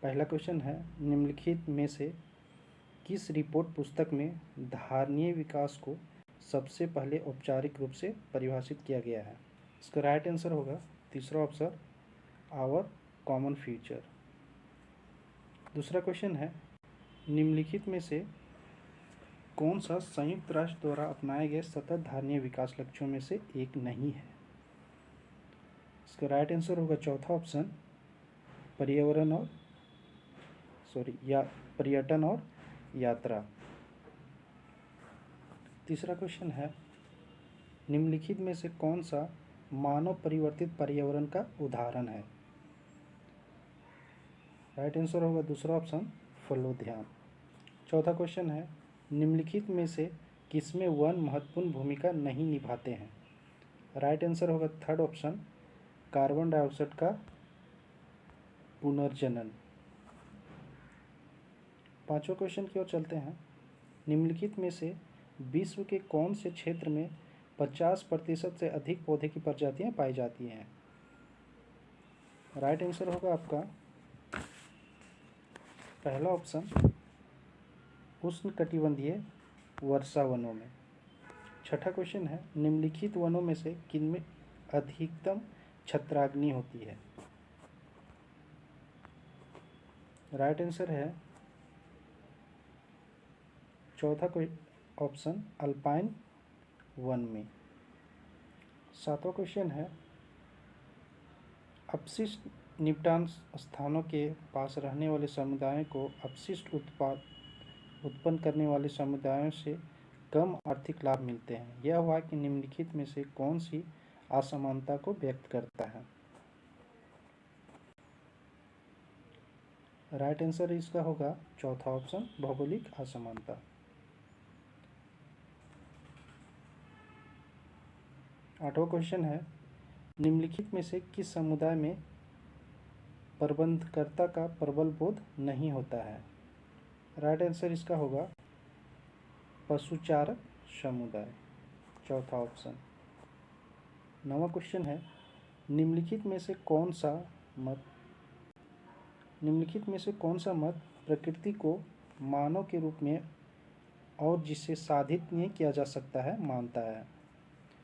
पहला क्वेश्चन है, निम्नलिखित में से किस रिपोर्ट पुस्तक में धारणीय विकास को सबसे पहले औपचारिक रूप से परिभाषित किया गया है? इसका राइट आंसर होगा तीसरा ऑप्शन, आवर कॉमन फ्यूचर। दूसरा क्वेश्चन है, निम्नलिखित में से कौन सा संयुक्त राष्ट्र द्वारा अपनाए गए सतत धारणीय विकास लक्ष्यों में से एक नहीं है? इसका राइट आंसर होगा चौथा ऑप्शन, पर्यटन और यात्रा। तीसरा क्वेश्चन है, निम्नलिखित में से कौन सा मानव परिवर्तित पर्यावरण का उदाहरण है? राइट आंसर होगा दूसरा ऑप्शन, फलोद्यान। चौथा क्वेश्चन है, निम्नलिखित में से किसमें वन महत्वपूर्ण भूमिका नहीं निभाते हैं? राइट आंसर होगा थर्ड ऑप्शन, कार्बन डाइऑक्साइड का पुनर्जनन। पांचवा क्वेश्चन की ओर चलते हैं, निम्नलिखित में से विश्व के कौन से क्षेत्र में 50% से अधिक पौधे की प्रजातियां पाई जाती हैं? राइट आंसर होगा आपका पहला ऑप्शन, उष्णकटिबंधीय वर्षा वनों में। छठा क्वेश्चन है, निम्नलिखित वनों में से किनमें अधिकतम छत्राग्नि होती है? राइट आंसर है चौथा ऑप्शन, अल्पाइन वन में। सातवां क्वेश्चन है, अपशिष्ट निपटान स्थानों के पास रहने वाले समुदायों को अपशिष्ट उत्पन्न करने वाले समुदायों से कम आर्थिक लाभ मिलते हैं। यह वाक्य निम्नलिखित में से कौन सी असमानता को व्यक्त करता है? राइट आंसर इसका होगा चौथा ऑप्शन, भौगोलिक असमानता। आठवां क्वेश्चन है, निम्नलिखित में से किस समुदाय में प्रबंधकर्ता का प्रबल बोध नहीं होता है? राइट आंसर इसका होगा पशुचारक समुदाय, चौथा ऑप्शन। नवा क्वेश्चन है, निम्नलिखित में से कौन सा मत प्रकृति को मानव के रूप में और जिसे साधित नहीं किया जा सकता है मानता है?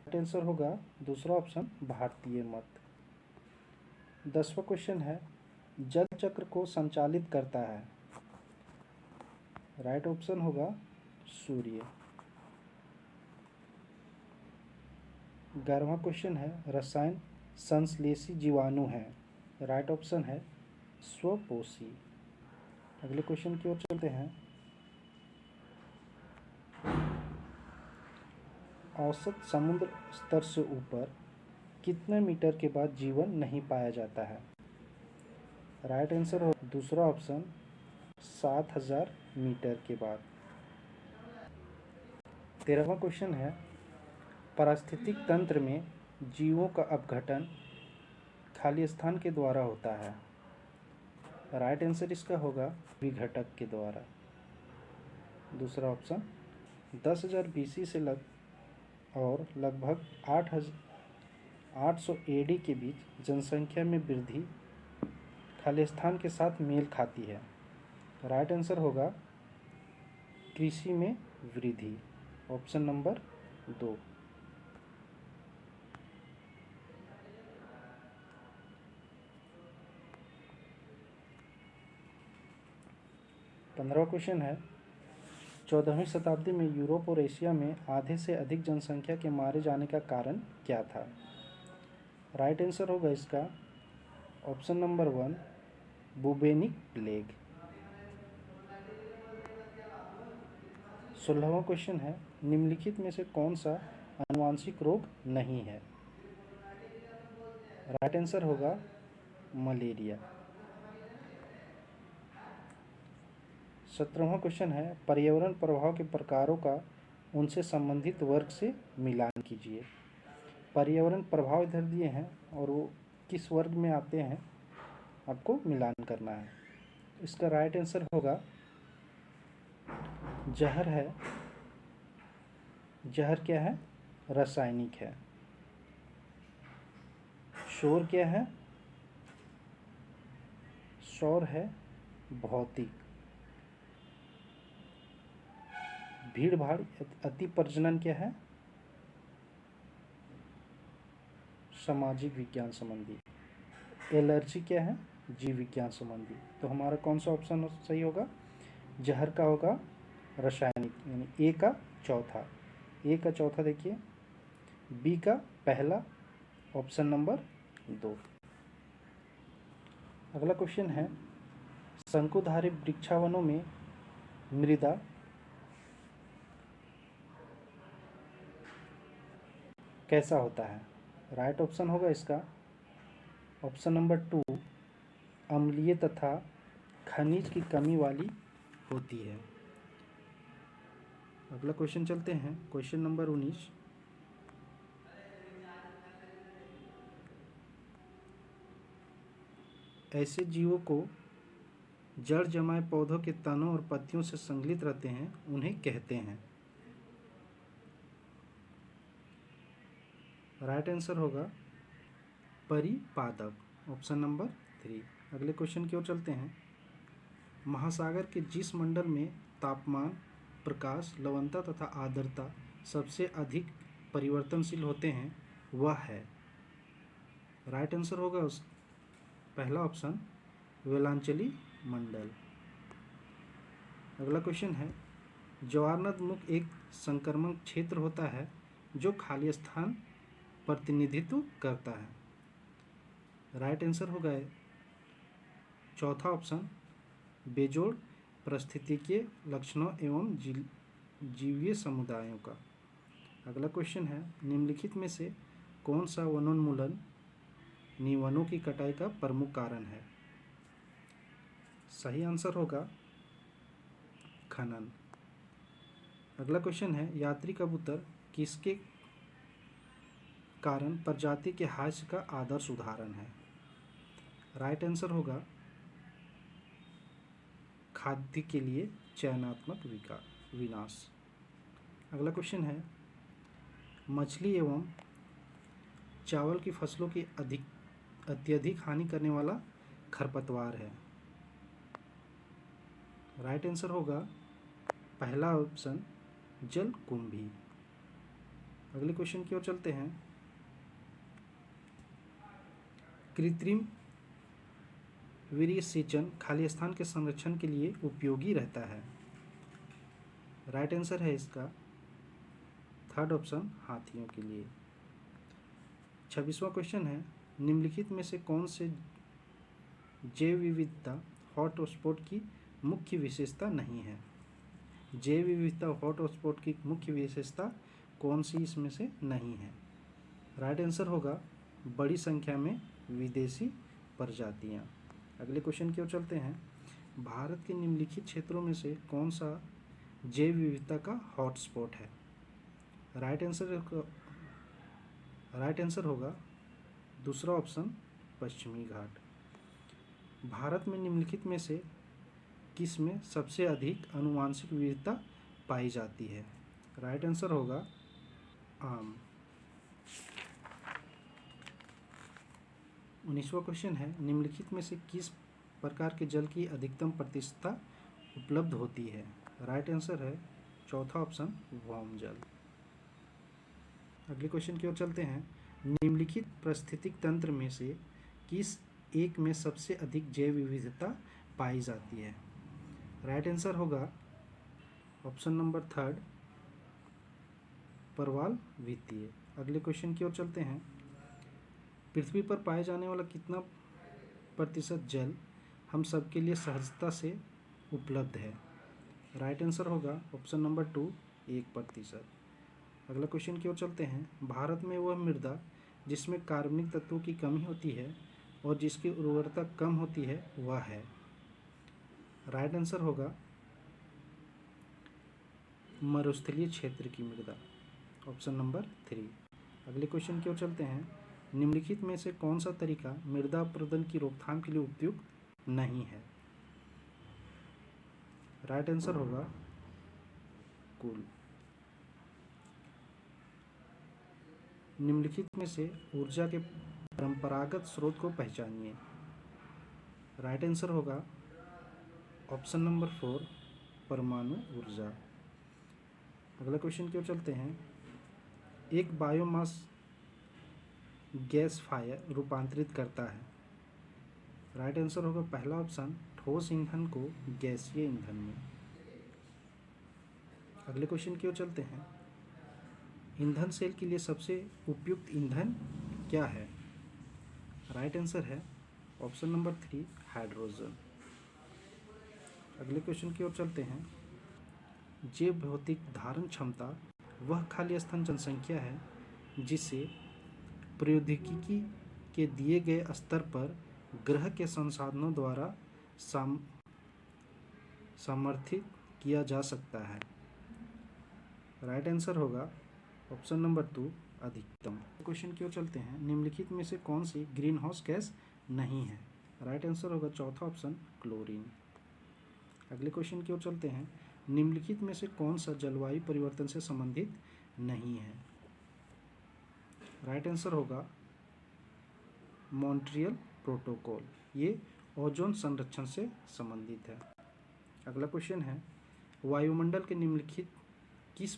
राइट आंसर होगा दूसरा ऑप्शन, भारतीय मत। 10वां क्वेश्चन है, जल चक्र को संचालित करता है? राइट ऑप्शन होगा सूर्य। 11वां क्वेश्चन है, रसायन संश्लेषी जीवाणु है? राइट ऑप्शन है स्वपोषी। अगले क्वेश्चन की ओर चलते हैं, औसत समुद्र स्तर से ऊपर कितने मीटर के बाद जीवन नहीं पाया जाता है? राइट आंसर हो दूसरा ऑप्शन, 7000 मीटर के बाद। 13वां क्वेश्चन है, पारिस्थितिक तंत्र में जीवों का अपघटन खाली स्थान के द्वारा होता है? राइट आंसर इसका होगा विघटक के द्वारा, दूसरा ऑप्शन। 10,000 BC से लगभग 800 AD के बीच जनसंख्या में वृद्धि खाली स्थान के साथ मेल खाती है? राइट आंसर होगा कृषि में वृद्धि, ऑप्शन नंबर 2। 15वां क्वेश्चन है, 14वीं शताब्दी में यूरोप और एशिया में आधे से अधिक जनसंख्या के मारे जाने का कारण क्या था? राइट आंसर होगा इसका ऑप्शन नंबर 1, बुबेनिक प्लेग। 16वां क्वेश्चन है, निम्नलिखित में से कौन सा आनुवांशिक रोग नहीं है? राइट आंसर होगा मलेरिया। 17वां क्वेश्चन है, पर्यावरण प्रभाव के प्रकारों का उनसे संबंधित वर्ग से मिलान कीजिए। पर्यावरण प्रभाव इधर दिए हैं और वो किस वर्ग में आते हैं आपको मिलान करना है। इसका राइट आंसर होगा जहर है। जहर क्या है? रासायनिक है। शोर क्या है? शोर है भौतिक। भीड़ भाड़ अति प्रजनन क्या है? सामाजिक विज्ञान संबंधी। एलर्जी क्या है? जीव विज्ञान संबंधी। तो हमारा कौन सा ऑप्शन सही होगा? जहर का होगा रासायनिक, यानी ए का चौथा। ए का चौथा देखिए, बी का पहला, ऑप्शन नंबर 2। अगला क्वेश्चन है, शंकुधारी वृक्षावनों में मृदा कैसा होता है? राइट ऑप्शन होगा इसका ऑप्शन नंबर 2, अम्लीय तथा खनिज की कमी वाली होती है। अगला क्वेश्चन चलते हैं, क्वेश्चन नंबर 19। ऐसे जीवों को जड़ जमाए पौधों के तनों और पत्तियों से संलग्नित रहते हैं, उन्हें कहते हैं। राइट आंसर होगा परिपादक, ऑप्शन नंबर 3। अगले क्वेश्चन की ओर चलते हैं, महासागर के जिस मंडल में तापमान, प्रकाश, लवणता तथा आर्द्रता सबसे अधिक परिवर्तनशील होते हैं वह है। राइट आंसर होगा उस पहला ऑप्शन, वेलांचली मंडल। अगला क्वेश्चन है, ज्वारनद मुख एक संक्रमण क्षेत्र होता है जो खाली स्थान प्रतिनिधित्व करता है। राइट आंसर होगा चौथा ऑप्शन, बेजोड़ पारिस्थितिकीय लक्षणों एवं जीवीय समुदायों का। अगला क्वेश्चन है, निम्नलिखित में से कौन सा वनोन्मूलन निवनों की कटाई का प्रमुख कारण है? सही आंसर होगा खनन। अगला क्वेश्चन है, यात्री कबूतर किसके कारण प्रजाति के ह्रास का आदर्श उदाहरण है? राइट आंसर होगा खाद्य के लिए चयनात्मक विनाश। अगला क्वेश्चन है, मछली एवं चावल की फसलों की अत्यधिक हानि करने वाला खरपतवार है। राइट आंसर होगा पहला ऑप्शन, जलकुंभी। अगले क्वेश्चन की ओर चलते हैं, कृत्रिम वीर्यसेचन खाली स्थान के संरक्षण के लिए उपयोगी रहता है। राइट आंसर है इसका थर्ड ऑप्शन, हाथियों के लिए। 26वां क्वेश्चन है, निम्नलिखित में से कौन से जैव विविधता हॉटस्पॉट की मुख्य विशेषता नहीं है? जैव विविधता हॉटस्पॉट की मुख्य विशेषता कौन सी इसमें से नहीं है? राइट आंसर होगा बड़ी संख्या में विदेशी प्रजातियां। अगले क्वेश्चन की ओर चलते हैं, भारत के निम्नलिखित क्षेत्रों में से कौन सा जैव विविधता का हॉटस्पॉट है? राइट आंसर होगा दूसरा ऑप्शन, पश्चिमी घाट। भारत में निम्नलिखित में से किस में सबसे अधिक आनुवंशिक विविधता पाई जाती है? राइट आंसर होगा आम। 19वां क्वेश्चन है, निम्नलिखित में से किस प्रकार के जल की अधिकतम प्रतिशतता उपलब्ध होती है? राइट आंसर है चौथा ऑप्शन, वाम जल। अगले क्वेश्चन की ओर चलते हैं, निम्नलिखित पारिस्थितिक तंत्र में से किस एक में सबसे अधिक जैव विविधता पाई जाती है? राइट आंसर होगा ऑप्शन नंबर 3, परवाल वित्तीय। अगले क्वेश्चन की ओर चलते हैं, पृथ्वी पर पाए जाने वाला कितना प्रतिशत जल हम सबके लिए सहजता से उपलब्ध है? राइट आंसर होगा ऑप्शन नंबर 2, 1%। अगला क्वेश्चन की ओर चलते हैं, भारत में वह मृदा जिसमें कार्बनिक तत्वों की कमी होती है और जिसकी उर्वरता कम होती है वह है? राइट आंसर होगा मरुस्थलीय क्षेत्र की मृदा, ऑप्शन नंबर 3। अगले क्वेश्चन की ओर चलते हैं, निम्नलिखित में से कौन सा तरीका मृदा अपरदन की रोकथाम के लिए उपयुक्त नहीं है? राइट आंसर होगा कुल। निम्नलिखित में से ऊर्जा के परंपरागत स्रोत को पहचानिए। राइट आंसर होगा ऑप्शन नंबर 4 परमाणु ऊर्जा। अगला क्वेश्चन की ओर चलते हैं। एक बायोमास गैस फायर रूपांतरित करता है। राइट आंसर होगा पहला ऑप्शन ठोस ईंधन को गैसीय ईंधन में। अगले क्वेश्चन की ओर चलते हैं। ईंधन सेल के लिए सबसे उपयुक्त ईंधन क्या है? राइट आंसर है ऑप्शन नंबर 3 हाइड्रोजन। अगले क्वेश्चन की ओर चलते हैं। जैव भौतिक धारण क्षमता वह खाली स्थान जनसंख्या है जिसे प्रौद्योगिकी के दिए गए स्तर पर ग्रह के संसाधनों द्वारा समर्थित किया जा सकता है। राइट आंसर होगा ऑप्शन नंबर 2 अधिकतम। क्वेश्चन की ओर चलते हैं। निम्नलिखित में से कौन सी ग्रीन हाउस गैस नहीं है? राइट आंसर होगा चौथा ऑप्शन क्लोरीन। अगले क्वेश्चन की ओर चलते हैं। निम्नलिखित में से कौन सा जलवायु परिवर्तन से संबंधित नहीं है? राइट आंसर होगा मॉन्ट्रियल प्रोटोकॉल। ये ओजोन संरक्षण से संबंधित है। अगला क्वेश्चन है। वायुमंडल के निम्नलिखित किस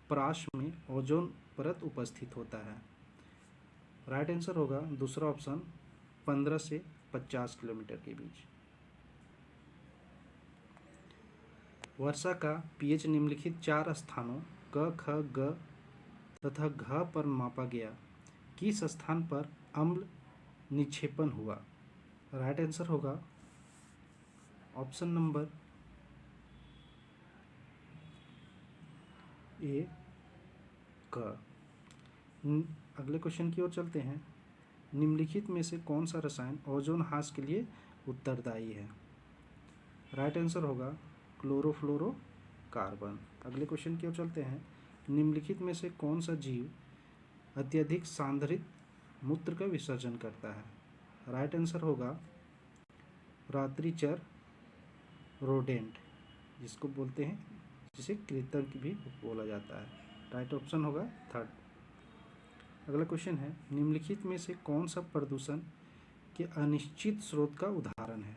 पराश्र में ओजोन परत उपस्थित होता है? राइट आंसर होगा दूसरा ऑप्शन 15 से 50 किलोमीटर के बीच। वर्षा का पीएच निम्नलिखित 4 स्थानों क, ख, ग तथा घ पर मापा गया। किस स्थान पर अम्ल निक्षेपण हुआ? राइट आंसर होगा ऑप्शन नंबर ए क। अगले क्वेश्चन की ओर चलते हैं। निम्नलिखित में से कौन सा रसायन ओजोन ह्रास के लिए उत्तरदायी है? राइट आंसर होगा क्लोरोफ्लोरोकार्बन। अगले क्वेश्चन की ओर चलते हैं। निम्नलिखित में से कौन सा जीव अत्यधिक सांद्रित मूत्र का विसर्जन करता है? राइट आंसर होगा रात्रिचर रोडेंट, जिसको बोलते हैं, जिसे कृंतक भी बोला जाता है। राइट ऑप्शन होगा थर्ड। अगला क्वेश्चन है। निम्नलिखित में से कौन सा प्रदूषण के अनिश्चित स्रोत का उदाहरण है?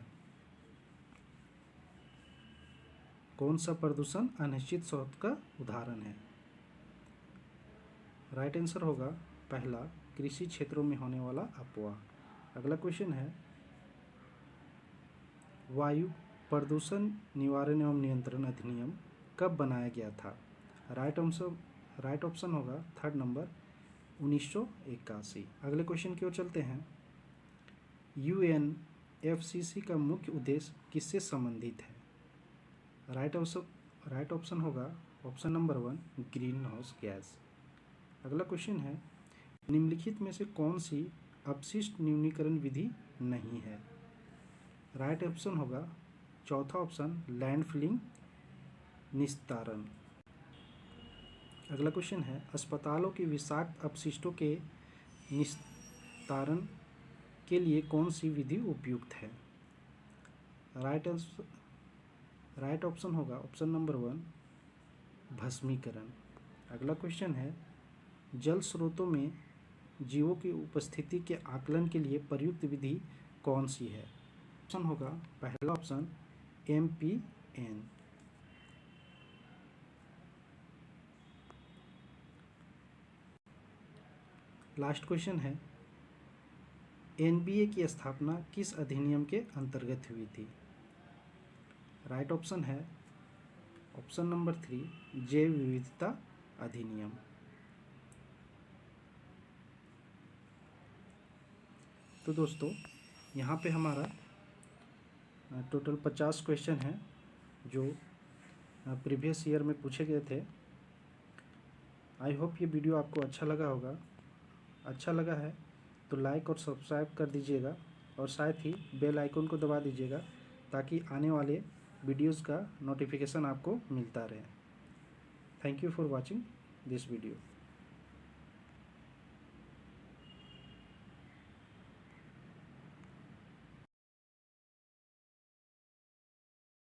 कौन सा प्रदूषण अनिश्चित स्रोत का उदाहरण है? राइट आंसर होगा पहला कृषि क्षेत्रों में होने वाला अपवाह। अगला क्वेश्चन है। वायु प्रदूषण निवारण एवं नियंत्रण अधिनियम कब बनाया गया था? राइट ऑप्शन होगा थर्ड नंबर 1981। अगले क्वेश्चन की ओर चलते हैं। UNFCCC का मुख्य उद्देश्य किससे संबंधित है? राइट ऑप्शन होगा option number 1 green house gas. अगला क्वेश्चन है। निम्नलिखित में से कौन सी अपशिष्ट न्यूनीकरण विधि नहीं है? राइट ऑप्शन होगा चौथा ऑप्शन लैंडफिलिंग निस्तारण। अगला क्वेश्चन है। अस्पतालों के विषाक्त अपशिष्टों के निस्तारण के लिए कौन सी विधि उपयुक्त है? राइट ऑप्शन होगा ऑप्शन नंबर 1 भस्मीकरण। अगला क्वेश्चन है। जल स्रोतों में जीवों की उपस्थिति के आकलन के लिए प्रयुक्त विधि कौन सी है? ऑप्शन होगा पहला ऑप्शन MPN। लास्ट क्वेश्चन है। NBA की स्थापना किस अधिनियम के अंतर्गत हुई थी? राइट ऑप्शन है ऑप्शन नंबर 3 जैव विविधता अधिनियम। तो दोस्तों, यहाँ पे हमारा टोटल 50 क्वेश्चन हैं जो प्रीवियस ईयर में पूछे गए थे। आई होप ये वीडियो आपको अच्छा लगा होगा। अच्छा लगा है तो लाइक और सब्सक्राइब कर दीजिएगा और साथ ही बेल आइकन को दबा दीजिएगा ताकि आने वाले वीडियोस का नोटिफिकेशन आपको मिलता रहे। Thank you for watching this video.